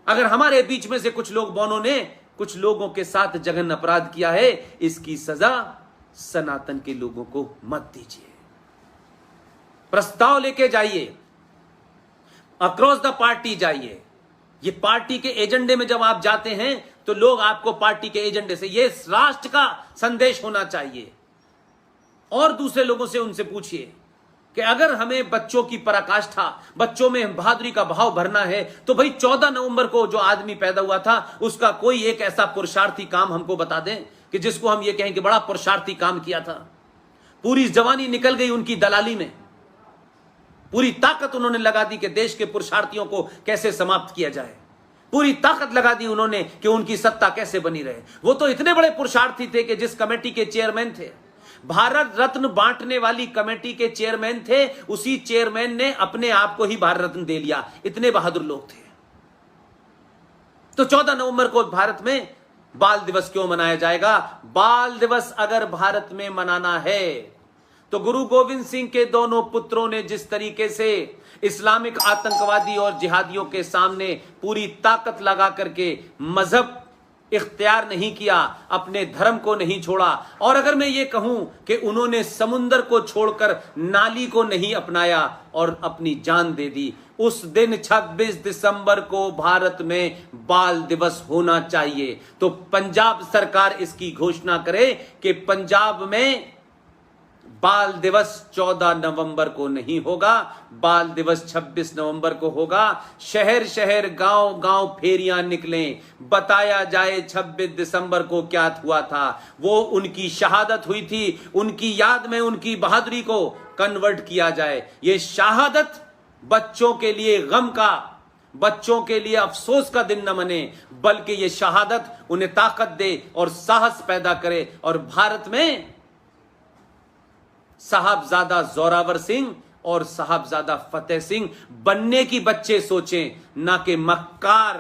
अगर हमारे बीच में से कुछ लोग बौनों ने कुछ लोगों के साथ जघन्य अपराध किया है, इसकी सजा सनातन के लोगों को मत दीजिए। प्रस्ताव लेके जाइए, अक्रॉस द पार्टी जाइए। ये पार्टी के एजेंडे में जब आप जाते हैं तो लोग आपको पार्टी के एजेंडे से, ये राष्ट्र का संदेश होना चाहिए। और दूसरे लोगों से उनसे पूछिए कि अगर हमें बच्चों की पराकाष्ठा, बच्चों में बहादुरी का भाव भरना है, तो भाई 14 नवंबर को जो आदमी पैदा हुआ था उसका कोई एक ऐसा पुरुषार्थी काम हमको बता दें कि जिसको हम ये कहें कि बड़ा पुरुषार्थी काम किया था। पूरी जवानी निकल गई उनकी दलाली में, पूरी ताकत उन्होंने लगा दी कि देश के पुरुषार्थियों को कैसे समाप्त किया जाए, पूरी ताकत लगा दी उन्होंने कि उनकी सत्ता कैसे बनी रहे। वो तो इतने बड़े पुरुषार्थी थे कि जिस कमेटी के चेयरमैन थे, भारत रत्न बांटने वाली कमेटी के चेयरमैन थे, उसी चेयरमैन ने अपने आप को ही भारत रत्न दे लिया। इतने बहादुर लोग थे। तो 14 नवंबर को भारत में बाल दिवस क्यों मनाया जाएगा? बाल दिवस अगर भारत में मनाना है तो गुरु गोविंद सिंह के दोनों पुत्रों ने जिस तरीके से इस्लामिक आतंकवादी और जिहादियों के सामने पूरी ताकत लगा करके मजहब इख्तियार नहीं किया, अपने धर्म को नहीं छोड़ा, और अगर मैं ये कहूं कि उन्होंने समुंदर को छोड़कर नाली को नहीं अपनाया और अपनी जान दे दी, उस दिन 26 दिसंबर को भारत में बाल दिवस होना चाहिए। तो पंजाब सरकार इसकी घोषणा करे कि पंजाब में बाल दिवस 14 नवंबर को नहीं होगा, बाल दिवस 26 नवंबर को होगा। शहर शहर गांव गांव फेरियां निकलें, बताया जाए 26 दिसंबर को क्या हुआ था। वो उनकी शहादत हुई थी, उनकी याद में उनकी बहादुरी को कन्वर्ट किया जाए। ये शहादत बच्चों के लिए गम का, बच्चों के लिए अफसोस का दिन न बने, बल्कि ये शहादत उन्हें ताकत दे और साहस पैदा करे। और भारत में साहबजादा जोरावर सिंह और साहबजादा फतेह सिंह बनने की बच्चे सोचें, ना कि मक्कार,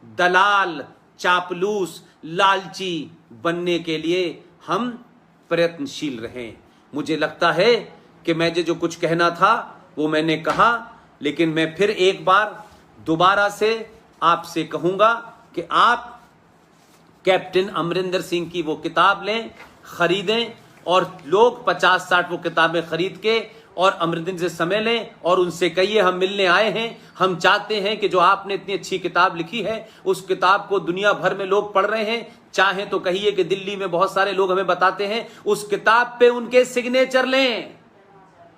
दलाल, चापलूस, लालची बनने के लिए हम प्रयत्नशील रहें। मुझे लगता है कि मैं जो कुछ कहना था वो मैंने कहा, लेकिन मैं फिर एक बार दोबारा से आपसे कहूंगा कि आप कैप्टन अमरिंदर सिंह की वो किताब लें, खरीदें, और लोग 50-60 वो किताबें खरीद के और अमरिंदर से समय लें और उनसे कहिए हम मिलने आए हैं, हम चाहते हैं कि जो आपने इतनी अच्छी किताब लिखी है उस किताब को दुनिया भर में लोग पढ़ रहे हैं। चाहे तो कहिए कि दिल्ली में बहुत सारे लोग हमें बताते हैं, उस किताब पे उनके सिग्नेचर लें।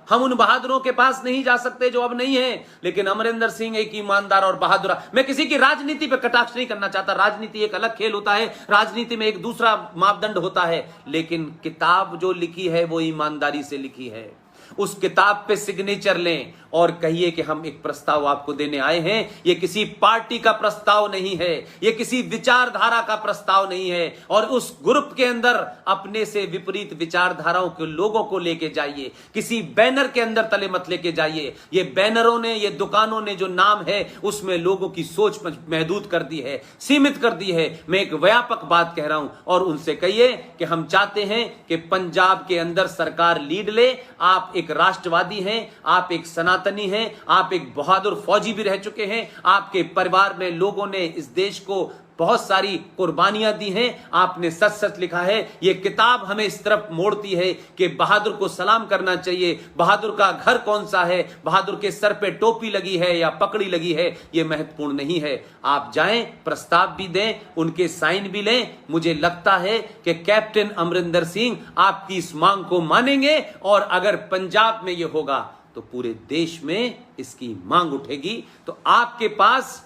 हम उन बहादुरों के पास नहीं जा सकते जो अब नहीं है, लेकिन अमरिंदर सिंह एक ईमानदार और बहादुर। मैं किसी की राजनीति पे कटाक्ष नहीं करना चाहता, राजनीति एक अलग खेल होता है, राजनीति में एक दूसरा मापदंड होता है, लेकिन किताब जो लिखी है वो ईमानदारी से लिखी है। उस किताब पे सिग्नेचर लें और कहिए कि हम एक प्रस्ताव आपको देने आए हैं। ये किसी पार्टी का प्रस्ताव नहीं है, ये किसी विचारधारा का प्रस्ताव नहीं है, और उस ग्रुप के अंदर अपने से विपरीत विचारधाराओं के लोगों को लेके जाइए। किसी बैनर के अंदर तले मत लेके जाइए। ये बैनरों ने, ये दुकानों ने जो नाम है उसमें लोगों की सोच महदूद कर दी है, सीमित कर दी है। मैं एक व्यापक बात कह रहा हूं, और उनसे कहिए कि हम चाहते हैं कि पंजाब के अंदर सरकार लीड ले। आप एक राष्ट्रवादी हैं, आप एक सनातनी हैं, आप एक बहादुर फौजी भी रह चुके हैं, आपके परिवार में लोगों ने इस देश को बहुत सारी कुर्बानियां दी हैं। आपने सच सच लिखा है। ये किताब हमें इस तरफ मोड़ती है कि बहादुर को सलाम करना चाहिए। बहादुर का घर कौन सा है, बहादुर के सर पे टोपी लगी है या पकड़ी लगी है, ये महत्वपूर्ण नहीं है। आप जाएं, प्रस्ताव भी दें, उनके साइन भी लें। मुझे लगता है कि कैप्टन अमरिंदर सिंह आपकी इस मांग को मानेंगे, और अगर पंजाब में ये होगा तो पूरे देश में इसकी मांग उठेगी। तो आपके पास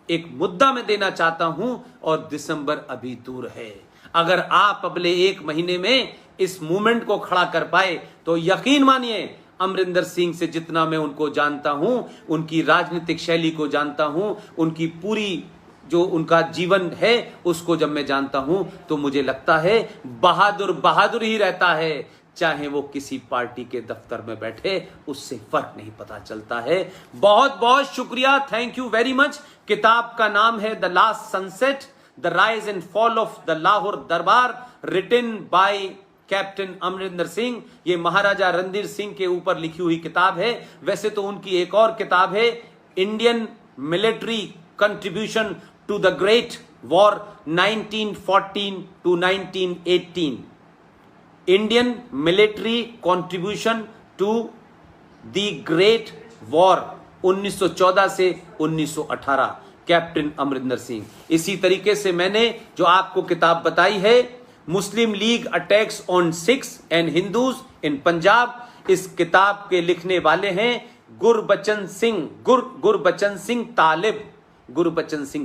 एक मुद्दा मैं देना चाहता हूं, और दिसंबर अभी दूर है। अगर आप अगले 1 महीने में इस मूवमेंट को खड़ा कर पाए तो यकीन मानिए, अमरिंदर सिंह से जितना मैं उनको जानता हूं, उनकी राजनीतिक शैली को जानता हूं, उनकी पूरी जो उनका जीवन है उसको जब मैं जानता हूं, तो मुझे लगता है बहादुर बहादुर ही रहता है। चाहे वो किसी पार्टी के दफ्तर में बैठे, उससे फर्क नहीं पता चलता है। बहुत बहुत शुक्रिया, थैंक यू वेरी मच। किताब का नाम है the last sunset, the rise and fall of the Lahore Darbar, written by captain Amarinder Singh. ये महाराजा रणधीर सिंह के ऊपर लिखी हुई किताब है। वैसे तो उनकी एक और किताब है, Indian military contribution to the Great War 1914 to 1918. Indian military contribution to the Great War 1914 से 1918, कैप्टन अमरिंदर सिंह। इसी तरीके से मैंने जो आपको किताब बताई है, Muslim League attacks on Sikhs and Hindus in Punjab, इस किताब के लिखने वाले हैं गुरबचन सिंह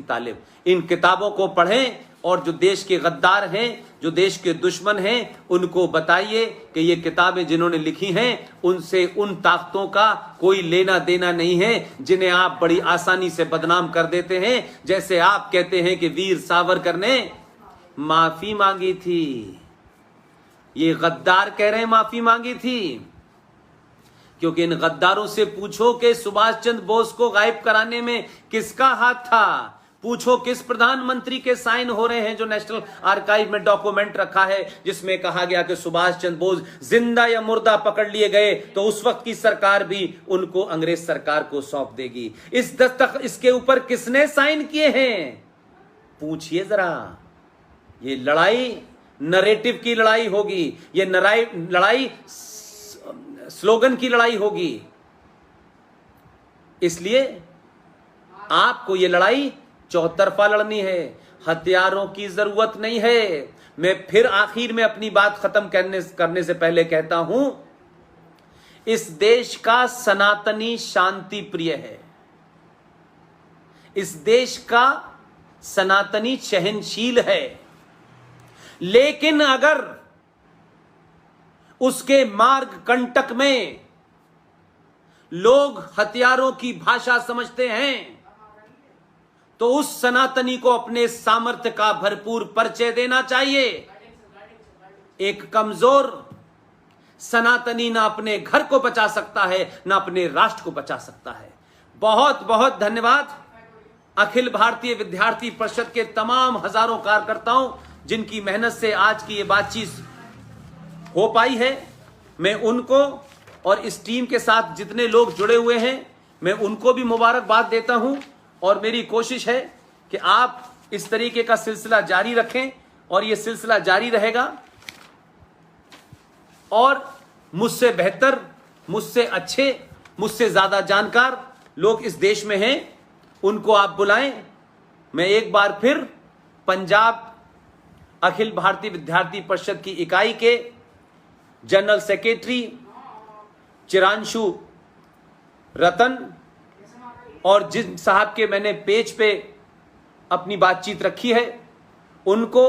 तालिब। इन किताबों को पढ़ें और जो देश के गद्दार हैं, जो देश के दुश्मन हैं, उनको बताइए कि ये किताबें जिन्होंने लिखी हैं उनसे उन ताकतों का कोई लेना देना नहीं है जिन्हें आप बड़ी आसानी से बदनाम कर देते हैं। जैसे आप कहते हैं कि वीर सावरकर ने माफी मांगी थी, ये गद्दार कह रहे हैं माफी मांगी थी, क्योंकि इन गद्दारों से पूछो कि सुभाष चंद्र बोस को गायब कराने में किसका हाथ था। पूछो किस प्रधानमंत्री के साइन हो रहे हैं जो नेशनल आर्काइव में डॉक्यूमेंट रखा है जिसमें कहा गया कि सुभाष चंद्र बोस जिंदा या मुर्दा पकड़ लिए गए तो उस वक्त की सरकार भी उनको अंग्रेज सरकार को सौंप देगी। इस दस्तखत इसके ऊपर किसने साइन किए हैं, पूछिए जरा। ये लड़ाई नरेटिव की लड़ाई होगी, ये लड़ाई स्लोगन की लड़ाई होगी। इसलिए आपको ये लड़ाई चौतरफा लड़नी है, हथियारों की जरूरत नहीं है। मैं फिर आखिर में अपनी बात खत्म करने से पहले कहता हूं, इस देश का सनातनी शांति प्रिय है, इस देश का सनातनी सहनशील है, लेकिन अगर उसके मार्ग कंटक में लोग हथियारों की भाषा समझते हैं तो उस सनातनी को अपने सामर्थ्य का भरपूर परिचय देना चाहिए। एक कमजोर सनातनी ना अपने घर को बचा सकता है ना अपने राष्ट्र को बचा सकता है। बहुत बहुत धन्यवाद अखिल भारतीय विद्यार्थी परिषद के तमाम हजारों कार्यकर्ताओं जिनकी मेहनत से आज की ये बातचीत हो पाई है। मैं उनको और इस टीम के साथ जितने लोग जुड़े हुए हैं मैं उनको भी मुबारकबाद देता हूं और मेरी कोशिश है कि आप इस तरीके का सिलसिला जारी रखें और ये सिलसिला जारी रहेगा। और मुझसे बेहतर, मुझसे अच्छे, मुझसे ज्यादा जानकार लोग इस देश में हैं, उनको आप बुलाएं। मैं एक बार फिर पंजाब अखिल भारतीय विद्यार्थी परिषद की इकाई के जनरल सेक्रेटरी चिरांशु रतन और जिन साहब के मैंने पेज पे अपनी बातचीत रखी है उनको,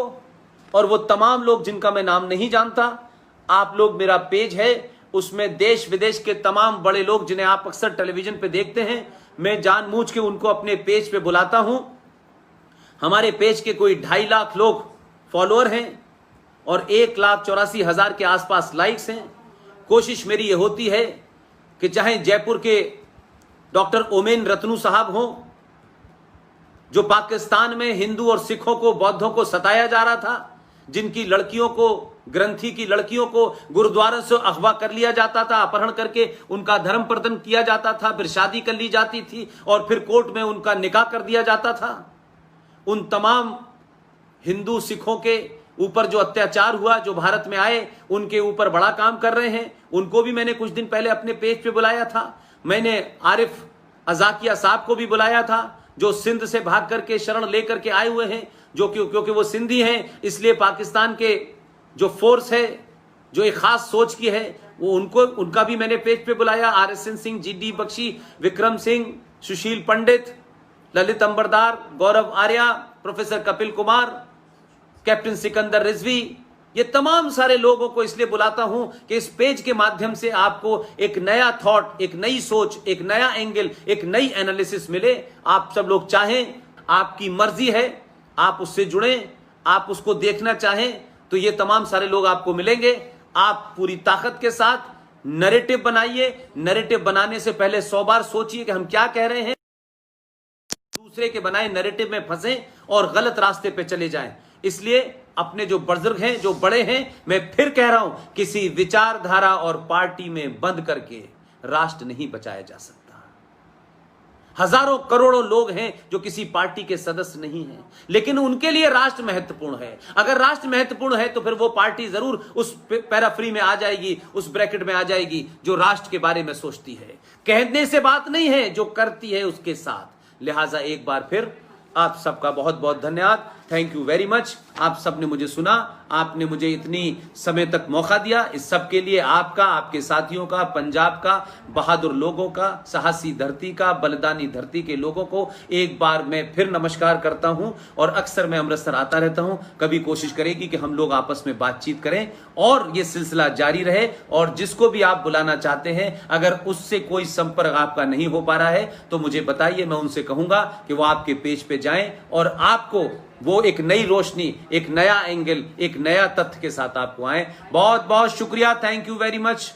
और वो तमाम लोग जिनका मैं नाम नहीं जानता, आप लोग मेरा पेज है उसमें देश विदेश के तमाम बड़े लोग जिन्हें आप अक्सर टेलीविजन पे देखते हैं, मैं जानबूझ के उनको अपने पेज पे बुलाता हूं। हमारे पेज के कोई 2.5 लाख लोग फॉलोअर हैं और 1,84,000 के आसपास लाइक्स हैं। कोशिश मेरी ये होती है कि चाहे जयपुर के डॉक्टर ओमेन रतनू साहब हों, जो पाकिस्तान में हिंदू और सिखों को, बौद्धों को सताया जा रहा था, जिनकी लड़कियों को, ग्रंथी की लड़कियों को गुरुद्वारों से अगवा कर लिया जाता था, अपहरण करके उनका धर्म प्रदर्शन किया जाता था, फिर शादी कर ली जाती थी और फिर कोर्ट में उनका निकाह कर दिया जाता था। उन तमाम हिंदू सिखों के ऊपर जो अत्याचार हुआ, जो भारत में आए, उनके ऊपर बड़ा काम कर रहे हैं। उनको भी मैंने कुछ दिन पहले अपने पेज पे बुलाया था। मैंने आरिफ अजाकिया साहब को भी बुलाया था जो सिंध से भाग करके शरण लेकर के आए हुए हैं, जो क्योंकि वो सिंधी हैं इसलिए पाकिस्तान के जो फोर्स है, जो एक खास सोच की है, वो उनका भी मैंने पेज पे बुलाया। RSN सिंह, GD बख्शी, विक्रम सिंह, सुशील पंडित, ललित अंबरदार, गौरव आर्या, प्रोफेसर कपिल कुमार, कैप्टन सिकंदर रिजवी, ये तमाम सारे लोगों को इसलिए बुलाता हूं कि इस पेज के माध्यम से आपको एक नया थॉट, एक नई सोच, एक नया एंगल, एक नई एनालिसिस मिले। आप सब लोग चाहें, आपकी मर्जी है, आप उससे जुड़ें, आप उसको देखना चाहें तो ये तमाम सारे लोग आपको मिलेंगे। आप पूरी ताकत के साथ नैरेटिव बनाइए। नैरेटिव बनाने से पहले 100 बार सोचिए कि हम क्या कह रहे हैं, दूसरे के बनाए नैरेटिव में फंसे और गलत रास्ते पे चले जाएं। इसलिए अपने जो बुजुर्ग हैं, जो बड़े हैं, मैं फिर कह रहा हूं, किसी विचारधारा और पार्टी में बंद करके राष्ट्र नहीं बचाया जा सकता। हजारों करोड़ों लोग हैं जो किसी पार्टी के सदस्य नहीं हैं, लेकिन उनके लिए राष्ट्र महत्वपूर्ण है। अगर राष्ट्र महत्वपूर्ण है तो फिर वो पार्टी जरूर उस पैराफ्री में आ जाएगी, उस ब्रैकेट में आ जाएगी जो राष्ट्र के बारे में सोचती है। कहने से बात नहीं है, जो करती है उसके साथ। लिहाजा एक बार फिर आप सबका बहुत बहुत धन्यवाद। Thank you very much. आप सबने मुझे सुना, आपने मुझे इतनी समय तक मौका दिया। इस सब के लिए आपका, आपके साथियों का, पंजाब का, बहादुर लोगों का, साहसी धरती का, बलिदानी धरती के लोगों को एक बार मैं फिर नमस्कार करता हूं। और अक्सर मैं अमृतसर आता रहता हूं, कभी कोशिश करेगी कि हम लोग आपस में बातचीत करें और ये सिलसिला जारी रहे। और जिसको भी आप बुलाना चाहते हैं, अगर उससे कोई संपर्क आपका नहीं हो पा रहा है तो मुझे बताइए, मैं उनसे कहूंगा कि वो आपके पेज पे जाएं और आपको वो एक नई रोशनी, एक नया एंगल, एक नया तथ्य के साथ आपको आए। बहुत बहुत शुक्रिया। Thank you very much.